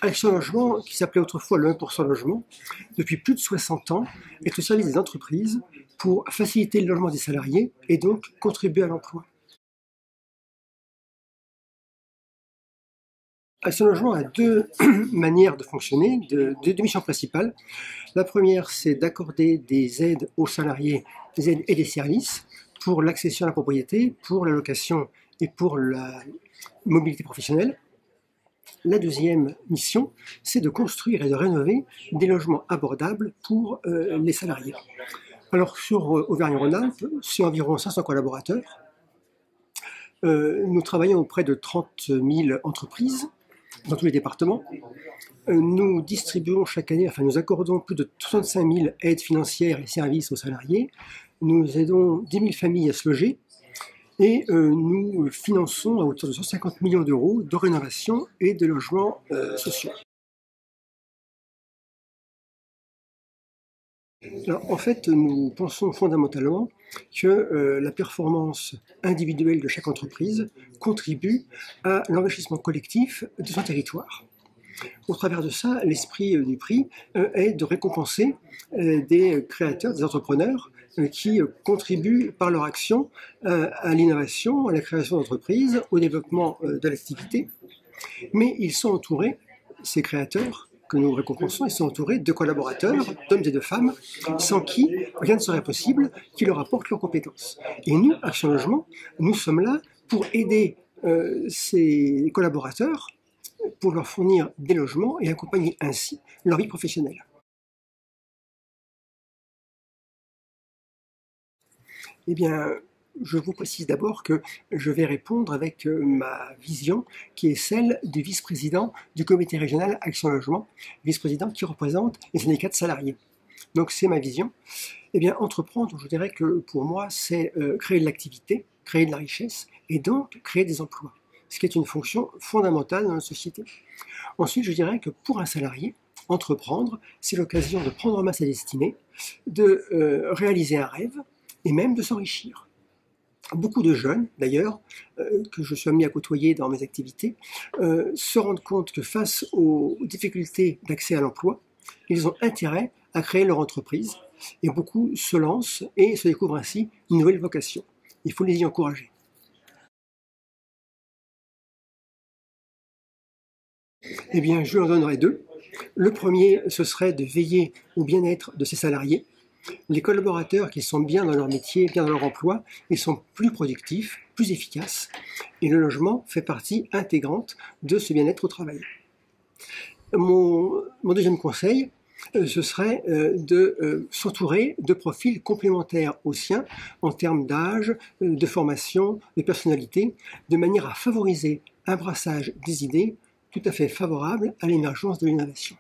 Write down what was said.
Action Logement, qui s'appelait autrefois le 1% logement, depuis plus de 60 ans, est au service des entreprises pour faciliter le logement des salariés et donc contribuer à l'emploi. Action Logement a deux manières de fonctionner, deux missions principales. La première, c'est d'accorder des aides aux salariés, des aides et des services pour l'accession à la propriété, pour la location et pour la mobilité professionnelle. La deuxième mission, c'est de construire et de rénover des logements abordables pour les salariés. Alors sur Auvergne-Rhône-Alpes, c'est environ 500 collaborateurs. Nous travaillons auprès de 30 000 entreprises dans tous les départements. Nous distribuons chaque année, nous accordons plus de 65 000 aides financières et services aux salariés. Nous aidons 10 000 familles à se loger et nous finançons à hauteur de 150 millions d'euros de rénovation et de logements sociaux. Alors, en fait, nous pensons fondamentalement que la performance individuelle de chaque entreprise contribue à l'enrichissement collectif de son territoire. Au travers de ça, l'esprit du prix est de récompenser des créateurs, des entrepreneurs qui contribuent par leur action à l'innovation, à la création d'entreprises, au développement de l'activité. Mais ils sont entourés, ces créateurs que nous récompensons, ils sont entourés de collaborateurs, d'hommes et de femmes, sans qui rien ne serait possible, qui leur apportent leurs compétences. Et nous, Action Logement, nous sommes là pour aider ces collaborateurs, pour leur fournir des logements et accompagner ainsi leur vie professionnelle. Eh bien, je vous précise d'abord que je vais répondre avec ma vision, qui est celle du vice-président du comité régional Action Logement, vice-président qui représente les syndicats de salariés. Donc c'est ma vision. Eh bien, entreprendre, je dirais que pour moi, c'est créer de l'activité, créer de la richesse et donc créer des emplois, ce qui est une fonction fondamentale dans la société. Ensuite, je dirais que pour un salarié, entreprendre, c'est l'occasion de prendre en main sa destinée, de réaliser un rêve et même de s'enrichir. Beaucoup de jeunes, d'ailleurs, que je suis amené à côtoyer dans mes activités, se rendent compte que face aux difficultés d'accès à l'emploi, ils ont intérêt à créer leur entreprise et beaucoup se lancent et se découvrent ainsi une nouvelle vocation. Il faut les y encourager. Eh bien, je leur donnerai deux. Le premier, ce serait de veiller au bien-être de ses salariés. Les collaborateurs qui sont bien dans leur métier, bien dans leur emploi, ils sont plus productifs, plus efficaces. Et le logement fait partie intégrante de ce bien-être au travail. Mon deuxième conseil, ce serait de s'entourer de profils complémentaires aux siens en termes d'âge, de formation, de personnalité, de manière à favoriser un brassage des idées tout à fait favorable à l'émergence de l'innovation.